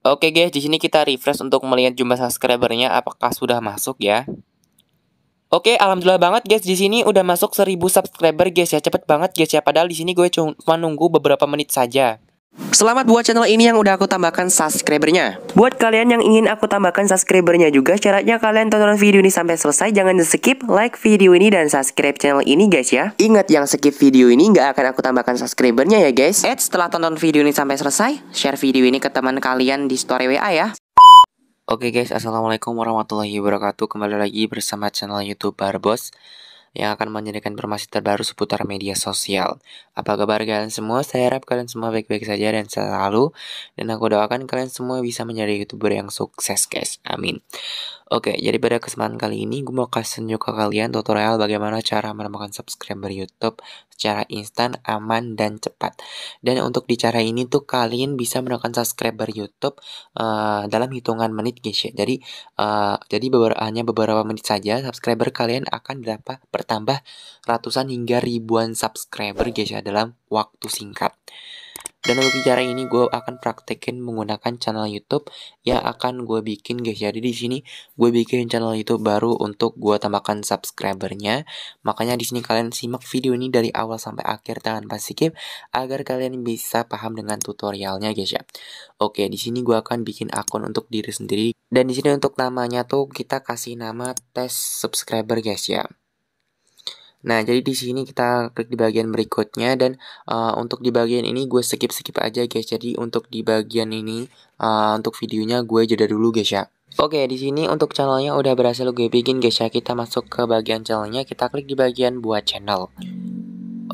Oke guys, di sini kita refresh untuk melihat jumlah subscribernya apakah sudah masuk ya. Oke, alhamdulillah banget guys, di sini udah masuk 1000 subscriber guys ya. Cepet banget guys ya. Padahal di sini gue cuma nunggu beberapa menit saja. Selamat buat channel ini yang udah aku tambahkan subscribernya. Buat kalian yang ingin aku tambahkan subscribernya juga, syaratnya kalian tonton video ini sampai selesai. Jangan di skip, like video ini dan subscribe channel ini guys ya. Ingat, yang skip video ini nggak akan aku tambahkan subscribernya ya guys. Setelah tonton video ini sampai selesai, share video ini ke teman kalian di story WA ya. Oke guys, assalamualaikum warahmatullahi wabarakatuh. Kembali lagi bersama channel YouTube Barbos yang akan menjadikan informasi terbaru seputar media sosial. Apa kabar kalian semua? Saya harap kalian semua baik-baik saja dan selalu. Dan aku doakan kalian semua bisa menjadi YouTuber yang sukses guys. Amin. Oke, jadi pada kesempatan kali ini gue mau kasih tunjuk ke kalian tutorial bagaimana cara menemukan subscriber YouTube secara instan, aman, dan cepat. Dan untuk di cara ini tuh kalian bisa menemukan subscriber YouTube dalam hitungan menit guys ya. Jadi hanya beberapa menit saja subscriber kalian akan dapat bertambah ratusan hingga ribuan subscriber guys ya dalam waktu singkat. Dan untuk cara ini gue akan praktekin menggunakan channel YouTube yang akan gue bikin guys. Jadi di sini gue bikin channel YouTube baru untuk gue tambahkan subscribernya. Makanya di sini kalian simak video ini dari awal sampai akhir tanpa skip agar kalian bisa paham dengan tutorialnya guys ya. Oke, di sini gue akan bikin akun untuk diri sendiri. Dan di sini untuk namanya tuh kita kasih nama tes subscriber guys ya. Nah, jadi di sini kita klik di bagian berikutnya dan untuk di bagian ini gue skip aja guys. Jadi untuk di bagian ini untuk videonya gue jeda dulu guys ya. Oke, di sini untuk channelnya udah berhasil gue bikin guys ya. Kita masuk ke bagian channelnya, kita klik di bagian buat channel.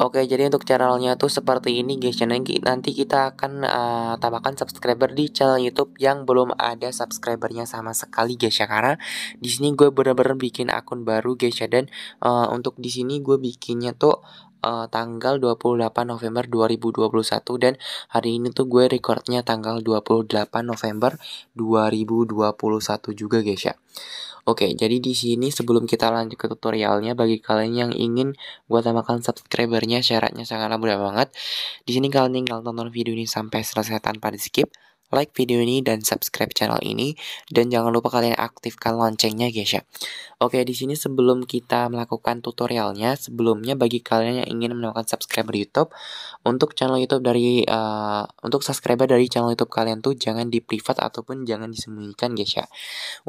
Oke, jadi untuk channelnya tuh seperti ini guys. Nanti kita akan tambahkan subscriber di channel YouTube yang belum ada subscribernya sama sekali guys ya. Karena di sini gue bener-bener bikin akun baru guys ya. Dan untuk di sini gue bikinnya tuh tanggal 28 November 2021 dan hari ini tuh gue recordnya tanggal 28 November 2021 juga guys ya. Oke, jadi di sini sebelum kita lanjut ke tutorialnya, bagi kalian yang ingin gue tambahkan subscribernya, syaratnya sangatlah mudah banget. Di sini kalian tinggal tonton video ini sampai selesai tanpa di skip, like video ini dan subscribe channel ini, dan jangan lupa kalian aktifkan loncengnya guys ya. Oke, di sini sebelum kita melakukan tutorialnya, sebelumnya bagi kalian yang ingin mendapatkan subscriber YouTube, untuk channel YouTube dari untuk subscriber dari channel YouTube kalian tuh jangan di private ataupun jangan disembunyikan guys ya.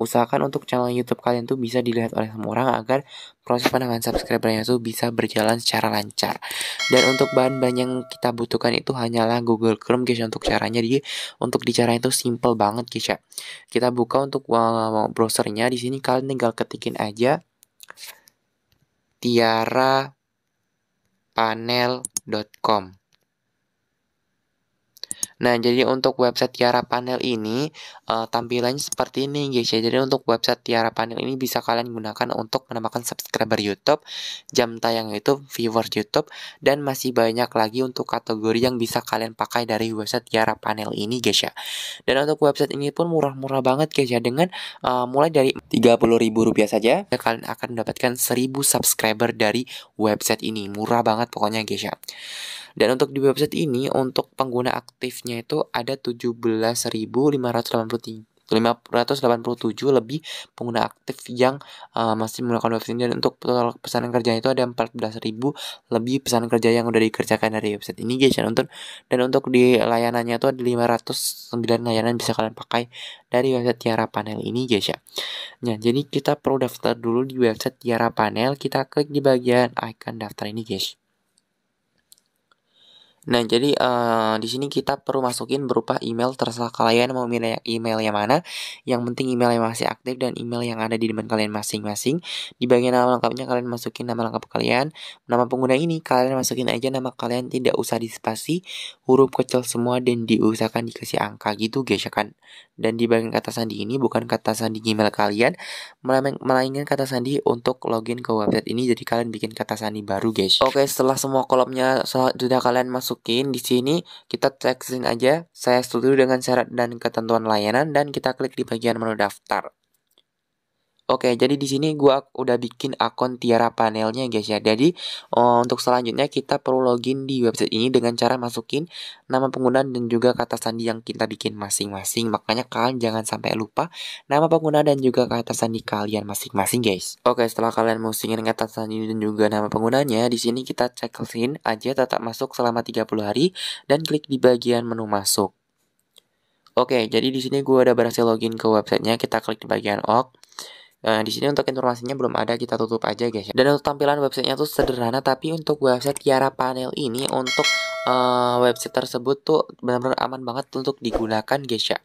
Usahakan untuk channel YouTube kalian tuh bisa dilihat oleh semua orang agar proses penambahan subscribernya tuh bisa berjalan secara lancar. Dan untuk bahan-bahan yang kita butuhkan itu hanyalah Google Chrome guys untuk caranya. Jadi untuk di cara itu simple banget guys ya. Kita buka untuk browsernya. Di sini kalian tinggal ketikin aja tiarapanel.com. Nah, jadi untuk website Tiara Panel ini tampilannya seperti ini guys ya. Jadi untuk website Tiara Panel ini bisa kalian gunakan untuk menambahkan subscriber YouTube, jam tayang YouTube, viewers YouTube, dan masih banyak lagi untuk kategori yang bisa kalian pakai dari website Tiara Panel ini guys ya. Dan untuk website ini pun murah-murah banget guys ya. Dengan mulai dari Rp30.000 saja, kalian akan mendapatkan 1000 subscriber dari website ini. Murah banget pokoknya guys ya. Dan untuk di website ini untuk pengguna aktifnya itu ada 17.587 lebih pengguna aktif yang masih menggunakan website ini. Dan untuk total pesanan kerja itu ada 14.000 lebih pesanan kerja yang udah dikerjakan dari website ini guys ya. Dan untuk di layanannya itu ada 509 layanan bisa kalian pakai dari website Tiara Panel ini guys ya. Nah, jadi kita perlu daftar dulu di website Tiara Panel. Kita klik di bagian icon daftar ini guys. Nah, jadi di sini kita perlu masukin berupa email, terserah kalian mau milih email yang mana. Yang penting email yang masih aktif dan email yang ada di depan kalian masing-masing. Di bagian nama lengkapnya kalian masukin nama lengkap kalian. Nama pengguna ini kalian masukin aja nama kalian, tidak usah dispasi, huruf kecil semua dan diusahakan dikasih angka gitu guys ya kan. Dan di bagian kata sandi ini bukan kata sandi Gmail kalian, melainkan kata sandi untuk login ke website ini. Jadi kalian bikin kata sandi baru guys. Oke, setelah semua kolomnya sudah kalian masukin, di sini kita tekstin aja saya setuju dengan syarat dan ketentuan layanan dan kita klik di bagian menu daftar. Oke, jadi di sini gua udah bikin akun Tiara Panelnya guys ya. Jadi untuk selanjutnya kita perlu login di website ini dengan cara masukin nama pengguna dan juga kata sandi yang kita bikin masing-masing. Makanya kalian jangan sampai lupa nama pengguna dan juga kata sandi kalian masing-masing guys. Oke, setelah kalian masukin kata sandi dan juga nama penggunanya, di sini kita cekin aja tetap masuk selama 30 hari dan klik di bagian menu masuk. Oke, jadi di sini gue udah berhasil login ke websitenya. Kita klik di bagian OK. Nah, di sini untuk informasinya belum ada, kita tutup aja guys ya. Dan untuk tampilan websitenya tuh sederhana, tapi untuk website Tiara Panel ini untuk website tersebut tuh benar-benar aman banget untuk digunakan guys ya.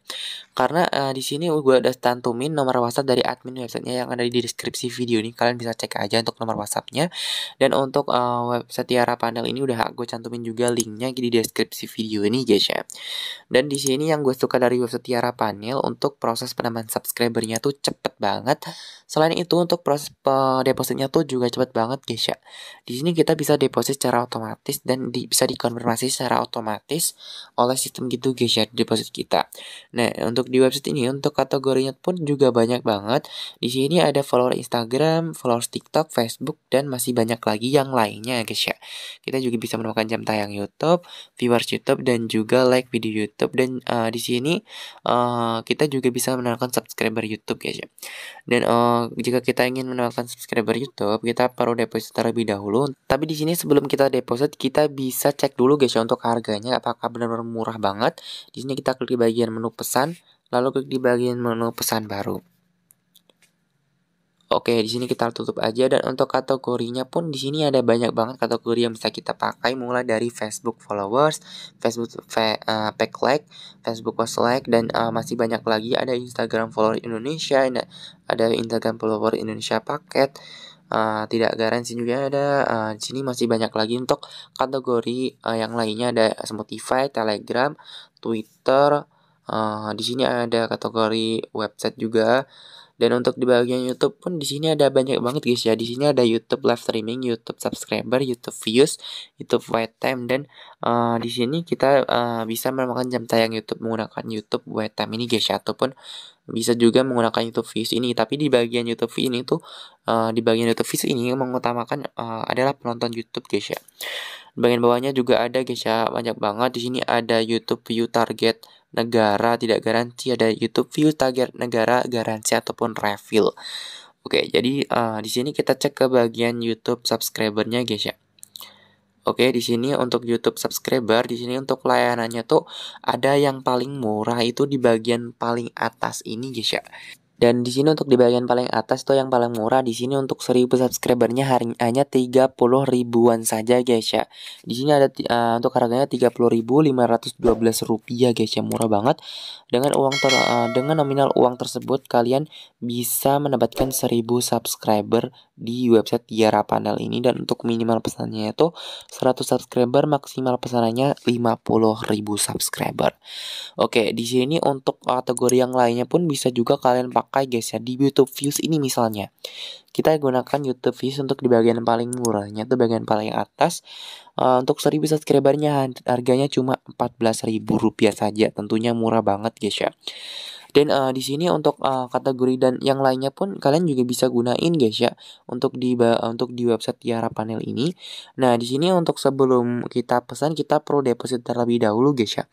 Karena di sini gue udah cantumin nomor WhatsApp dari admin websitenya yang ada di deskripsi video ini. Kalian bisa cek aja untuk nomor WhatsAppnya. Dan untuk website Tiara Panel ini udah gue cantumin juga linknya di deskripsi video ini guys ya. Dan di sini yang gue suka dari website Tiara Panel untuk proses penambahan subscribernya tuh cepet banget. Selain itu untuk proses depositnya tuh juga cepet banget guys ya. Di sini kita bisa deposit secara otomatis dan bisa dikonfirmasi secara otomatis oleh sistem gitu guys ya deposit kita. Nah untuk di website ini untuk kategorinya pun juga banyak banget. Di sini ada follower Instagram, follower TikTok, Facebook dan masih banyak lagi yang lainnya guys ya. Kita juga bisa menemukan jam tayang YouTube, viewers YouTube dan juga like video YouTube dan di sini kita juga bisa menemukan subscriber YouTube guys ya. Dan jika kita ingin menemukan subscriber YouTube, kita perlu deposit terlebih dahulu. Tapi di sini sebelum kita deposit, kita bisa cek dulu guys ya untuk harganya apakah benar-benar murah banget. Di sini kita klik di bagian menu pesan, lalu klik di bagian menu pesan baru. Oke, di sini kita tutup aja dan untuk kategorinya pun di sini ada banyak banget kategori yang bisa kita pakai mulai dari Facebook followers, Facebook pack like, Facebook post like dan masih banyak lagi ada Instagram follower Indonesia, ada Instagram follower Indonesia paket. Tidak garansi juga ada. Di sini masih banyak lagi untuk kategori yang lainnya ada Spotify, Telegram, Twitter. Di sini ada kategori website juga. Dan untuk di bagian YouTube pun di sini ada banyak banget guys ya. Di sini ada YouTube live streaming, YouTube subscriber, YouTube views, YouTube wait time dan di sini kita bisa menemukan jam tayang YouTube menggunakan YouTube wait time ini guys ya, ataupun bisa juga menggunakan YouTube views ini. Tapi di bagian YouTube views ini tuh di bagian YouTube views ini mengutamakan adalah penonton YouTube guys ya. Di bagian bawahnya juga ada guys ya, banyak banget. Di sini ada YouTube view target negara tidak garansi, ada YouTube view target negara garansi ataupun refill. Oke, jadi di sini kita cek ke bagian YouTube subscribernya guys ya. Oke, di sini untuk YouTube subscriber, di sini untuk layanannya tuh ada yang paling murah itu di bagian paling atas ini guys ya. Dan di sini untuk di bagian paling atas tuh yang paling murah di sini untuk 1000 subscribernya hanya 30 ribuan saja guys ya. Di sini ada untuk harganya 30.512 rupiah guys ya, murah banget. Dengan dengan nominal uang tersebut kalian bisa mendapatkan 1000 subscriber di website Tiara Panel ini dan untuk minimal pesannya itu 100 subscriber, maksimal pesanannya 50.000 subscriber. Oke, di sini untuk kategori yang lainnya pun bisa juga kalian pakai guys ya di YouTube views ini misalnya. Kita gunakan YouTube views untuk di bagian paling murahnya tuh bagian paling atas. Untuk 1000 subscribernya harganya cuma 14.000 rupiah saja. Tentunya murah banget guys ya. Dan di sini untuk kategori dan yang lainnya pun kalian juga bisa gunain guys ya untuk di website Tiara Panel ini. Nah, di sini untuk sebelum kita pesan kita perlu deposit terlebih dahulu guys ya.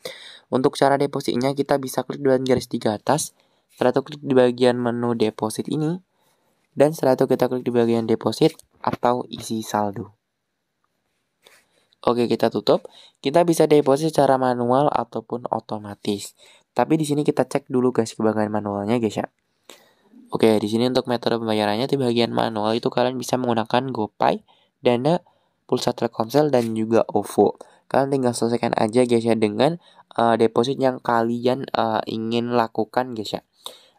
Untuk cara depositnya kita bisa klik di bagian garis 3 atas. Setelah itu klik di bagian menu deposit ini. Dan setelah itu kita klik di bagian deposit atau isi saldo. Oke, kita tutup. Kita bisa deposit secara manual ataupun otomatis. Tapi di sini kita cek dulu guys ke bagian manualnya guys ya. Oke, di sini untuk metode pembayarannya di bagian manual itu kalian bisa menggunakan GoPay, Dana, Pulsa Telkomsel dan juga OVO. Kalian tinggal selesaikan aja guys ya dengan deposit yang kalian ingin lakukan guys ya.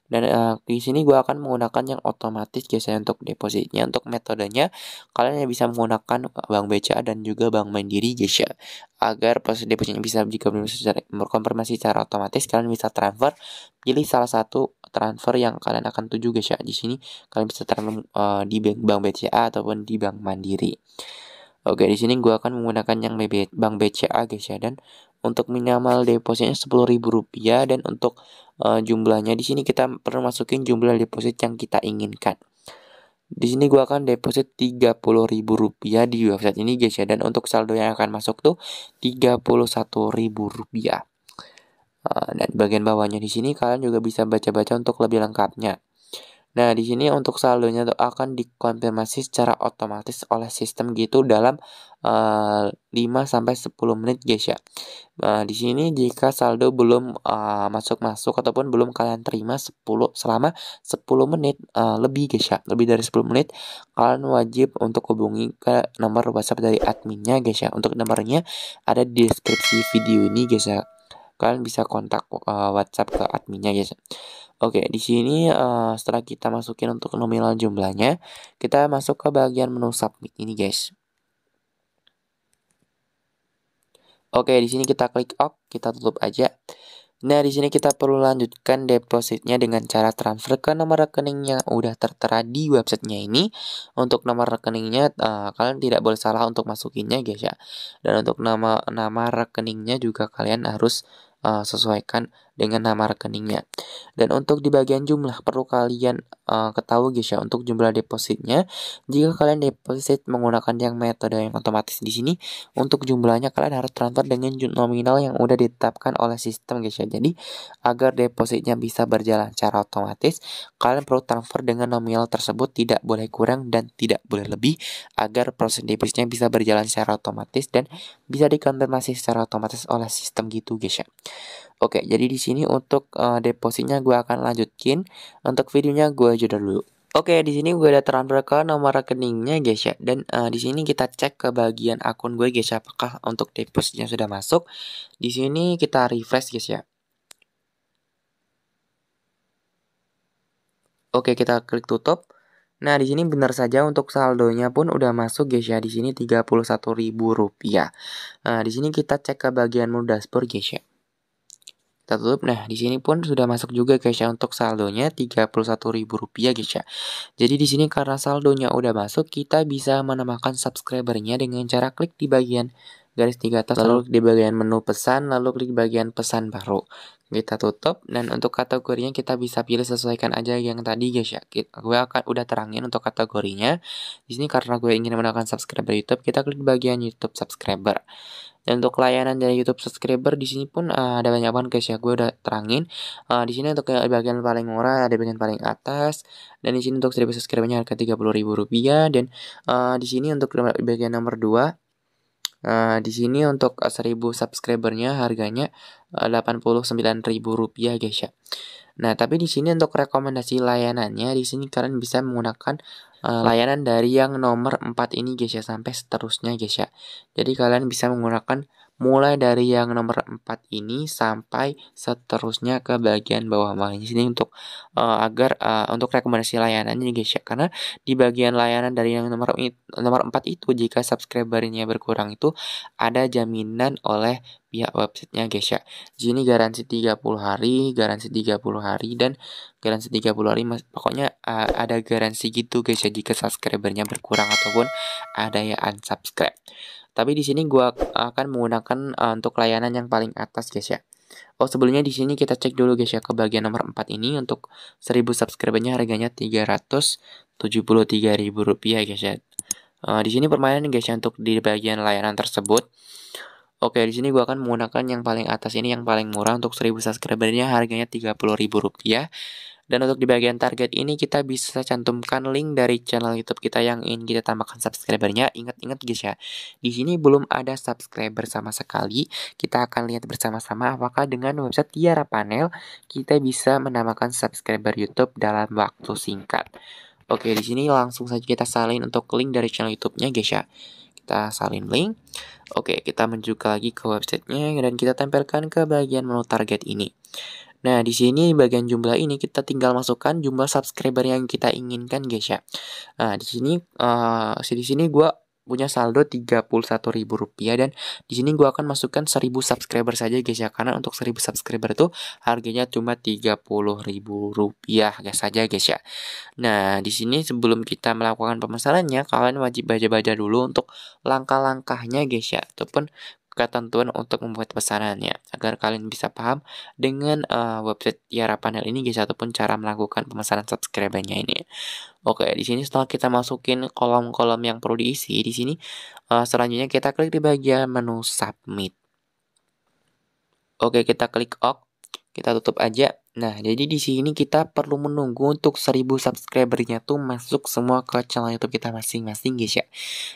Dan di sini gue akan menggunakan yang otomatis guys ya untuk depositnya. Untuk metodenya kalian yang bisa menggunakan Bank BCA dan juga Bank Mandiri guys ya. Agar proses depositnya bisa jika belum berkonfirmasi secara otomatis kalian bisa transfer, pilih salah satu transfer yang kalian akan tuju guys ya. Di sini kalian bisa transfer di Bank BCA ataupun di Bank Mandiri. Oke, di sini gue akan menggunakan yang Bank BCA guys ya. Dan untuk minimal depositnya Rp10.000 dan untuk jumlahnya di sini kita perlu masukin jumlah deposit yang kita inginkan. Di sini gua akan deposit Rp30.000 di website ini guys ya, dan untuk saldo yang akan masuk tuh Rp31.000. Dan bagian bawahnya di sini kalian juga bisa baca-baca untuk lebih lengkapnya. Nah, di sini untuk saldonya tuh akan dikonfirmasi secara otomatis oleh sistem gitu dalam 5-10 menit guys ya. Nah, di sini jika saldo belum masuk-masuk ataupun belum kalian terima selama 10 menit lebih guys ya, lebih dari 10 menit, kalian wajib untuk hubungi ke nomor WhatsApp dari adminnya guys ya. Untuk nomornya ada di deskripsi video ini guys ya. Kalian bisa kontak WhatsApp ke adminnya guys. Oke, di sini setelah kita masukin untuk nominal jumlahnya, kita masuk ke bagian menu submit ini guys. Oke, di sini kita klik OK, kita tutup aja. Nah, di sini kita perlu lanjutkan depositnya dengan cara transfer ke nomor rekening yang udah tertera di websitenya ini. Untuk nomor rekeningnya, kalian tidak boleh salah untuk masukinnya guys ya. Dan untuk nama rekeningnya juga kalian harus sesuaikan dengan nama rekeningnya. Dan untuk di bagian jumlah perlu kalian ketahui guys ya, untuk jumlah depositnya, jika kalian deposit menggunakan yang metode yang otomatis di sini, untuk jumlahnya kalian harus transfer dengan nominal yang udah ditetapkan oleh sistem guys ya. Jadi agar depositnya bisa berjalan secara otomatis, kalian perlu transfer dengan nominal tersebut, tidak boleh kurang dan tidak boleh lebih, agar proses depositnya bisa berjalan secara otomatis dan bisa dikonfirmasi secara otomatis oleh sistem gitu guys ya. Oke, jadi di sini untuk depositnya gue akan lanjutin. Untuk videonya gue jeda dulu. Oke, di sini gue udah transfer ke nomor rekeningnya guys ya. Dan di sini kita cek ke bagian akun gue guys ya, apakah untuk depositnya sudah masuk. Di sini kita refresh guys ya. Oke, kita klik tutup. Nah, di sini benar saja untuk saldonya pun udah masuk guys ya. Di sini Rp31.000. Nah, di sini kita cek ke bagian menu dashboard guys ya. Kita tutup. Nah, di sini pun sudah masuk juga guys ya, untuk saldonya Rp31.000 guys ya. Jadi di sini karena saldonya udah masuk, kita bisa menambahkan subscribernya dengan cara klik di bagian garis 3 atas, lalu di bagian menu pesan, lalu klik bagian pesan baru. Kita tutup, dan untuk kategorinya kita bisa pilih sesuaikan aja yang tadi guys ya. Gue akan udah terangin untuk kategorinya. Di sini karena gue ingin mendapatkan subscriber YouTube, kita klik bagian YouTube subscriber. Dan untuk layanan dari YouTube subscriber di sini pun ada banyak banget guys ya, gue udah terangin. Di sini untuk bagian paling murah ada bagian paling atas, dan di sini untuk 1000 subscribernya harga Rp30.000, dan di sini untuk bagian nomor 2, di sini untuk 1000 subscribernya harganya Rp89.000 guys ya. Nah, tapi di sini untuk rekomendasi layanannya, di sini kalian bisa menggunakan layanan dari yang nomor 4 ini guys ya, sampai seterusnya guys ya. Jadi kalian bisa menggunakan mulai dari yang nomor 4 ini sampai seterusnya ke bagian bawah-bawah di sini untuk agar untuk rekomendasi layanannya guys ya. Karena di bagian layanan dari yang nomor 4 itu, jika subscribernya berkurang itu ada jaminan oleh pihak websitenya guys ya. Di sini garansi 30 hari, garansi 30 hari, dan garansi 30 hari, pokoknya ada garansi gitu guys ya, jika subscribernya berkurang ataupun ada yang unsubscribe. Tapi di sini gua akan menggunakan untuk layanan yang paling atas guys ya. Oh, sebelumnya di sini kita cek dulu guys ya ke bagian nomor 4 ini, untuk 1000 subscribernya harganya Rp373.000 guys ya. Di sini permainan guys ya untuk di bagian layanan tersebut. Oke, di sini gua akan menggunakan yang paling atas ini, yang paling murah, untuk 1000 subscribernya harganya Rp30.000. Dan untuk di bagian target ini kita bisa cantumkan link dari channel YouTube kita yang ingin kita tambahkan subscribernya. Ingat-ingat guys ya, di sini belum ada subscriber sama sekali. Kita akan lihat bersama-sama apakah dengan website Tiara Panel kita bisa menambahkan subscriber YouTube dalam waktu singkat. Oke, di sini langsung saja kita salin untuk link dari channel YouTube-nya guys ya. Kita salin link. Oke, kita menuju lagi ke websitenya dan kita tempelkan ke bagian menu target ini. Nah, di sini bagian jumlah ini kita tinggal masukkan jumlah subscriber yang kita inginkan guys ya. Nah, di sini gua punya saldo Rp31.000, dan di sini gua akan masukkan 1000 subscriber saja guys ya, karena untuk 1000 subscriber itu harganya cuma Rp30.000 guys saja guys ya. Nah, di sini sebelum kita melakukan pemesanannya, kalian wajib baca-baca dulu untuk langkah-langkahnya guys ya, ataupun ketentuan untuk membuat pesanannya agar kalian bisa paham dengan website Tiara Panel ini guys ataupun cara melakukan pemesanan subscribernya ini. Oke, di sini setelah kita masukin kolom-kolom yang perlu diisi, di sini selanjutnya kita klik di bagian menu submit. Oke, kita klik OK. Kita tutup aja. Nah, jadi di sini kita perlu menunggu untuk 1000 subscribernya tuh masuk semua ke channel YouTube kita masing-masing guys ya.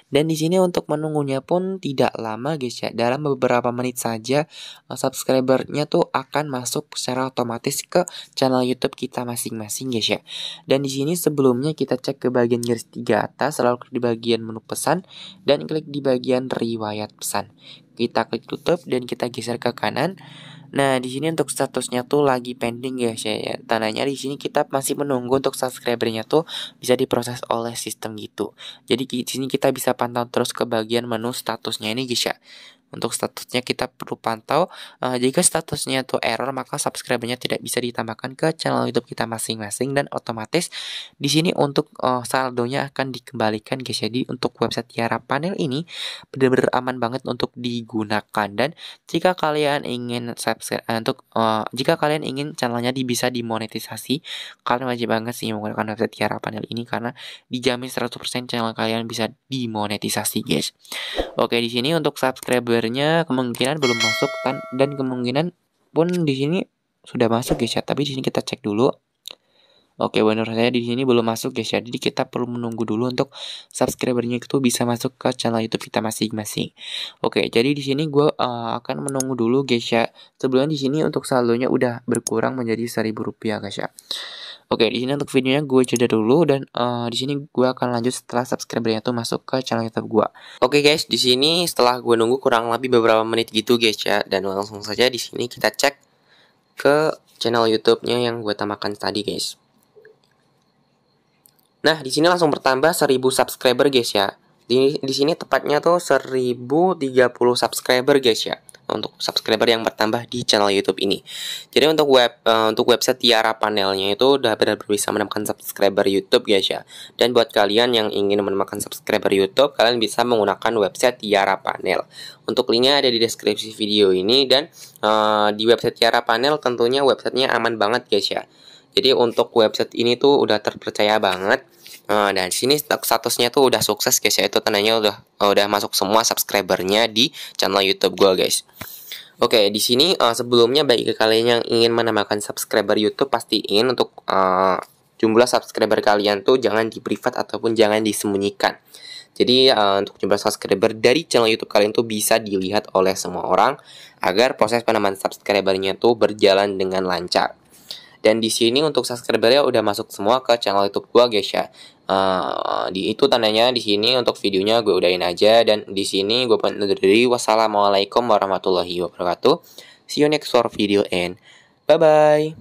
Dan di sini untuk menunggunya pun tidak lama guys ya. Dalam beberapa menit saja subscribernya tuh akan masuk secara otomatis ke channel YouTube kita masing-masing guys ya. Dan di sini sebelumnya kita cek ke bagian garis 3 atas, lalu klik di bagian menu pesan dan klik di bagian riwayat pesan. Kita klik tutup dan kita geser ke kanan. Nah, di sini untuk statusnya tuh lagi pending guys ya. Tandanya di sini kita masih menunggu untuk subscribernya tuh bisa diproses oleh sistem gitu. Jadi di sini kita bisa pantau terus ke bagian menu statusnya ini guys ya. Untuk statusnya kita perlu pantau. Jika statusnya tuh error, maka subscribernya tidak bisa ditambahkan ke channel YouTube kita masing-masing dan otomatis di sini untuk saldonya akan dikembalikan guys. Jadi untuk website Tiara Panel ini benar-benar aman banget untuk digunakan. Dan jika kalian ingin jika kalian ingin channelnya bisa dimonetisasi, kalian wajib banget sih menggunakan website Tiara Panel ini karena dijamin 100% channel kalian bisa dimonetisasi guys. Oke, di sini untuk subscribernya kemungkinan belum masuk dan kemungkinan pun di sini sudah masuk guys ya. Tapi di sini kita cek dulu. Oke, benar saya di sini belum masuk guys ya. Jadi kita perlu menunggu dulu untuk subscribernya itu bisa masuk ke channel YouTube kita masing-masing. Oke, jadi di sini gue akan menunggu dulu guys ya. Sebelumnya di sini untuk saldonya udah berkurang menjadi Rp1.000 guys ya. Oke, di sini untuk videonya gue jeda dulu dan di sini gue akan lanjut setelah subscribernya tuh masuk ke channel YouTube gue. Oke guys, di sini setelah gue nunggu kurang lebih beberapa menit gitu guys ya, dan langsung saja di sini kita cek ke channel YouTube-nya yang gue tambahkan tadi guys. Nah, di sini langsung bertambah 1000 subscriber guys ya. Di sini tepatnya tuh 1030 subscriber guys ya. Untuk subscriber yang bertambah di channel YouTube ini. Jadi untuk website Tiara Panelnya itu udah benar-benar bisa menemukan subscriber YouTube guys ya. Dan buat kalian yang ingin menemukan subscriber YouTube, kalian bisa menggunakan website Tiara Panel. Untuk linknya ada di deskripsi video ini dan di website Tiara Panel tentunya websitenya aman banget guys ya. Jadi untuk website ini tuh udah terpercaya banget. Dan sini statusnya tuh udah sukses guys ya, itu tandanya udah masuk semua subscribernya di channel YouTube gue guys. Oke, di sini sebelumnya bagi kalian yang ingin menambahkan subscriber YouTube, pastiin untuk jumlah subscriber kalian tuh jangan di private ataupun jangan disembunyikan. Jadi untuk jumlah subscriber dari channel YouTube kalian tuh bisa dilihat oleh semua orang agar proses penambahan subscribernya tuh berjalan dengan lancar. Dan di sini untuk subscribernya udah masuk semua ke channel YouTube gua guys ya. Itu tandanya di sini untuk videonya gue udahin aja dan di sini gue pamit undur diri. Wassalamualaikum warahmatullahi wabarakatuh. See you next for video and bye bye.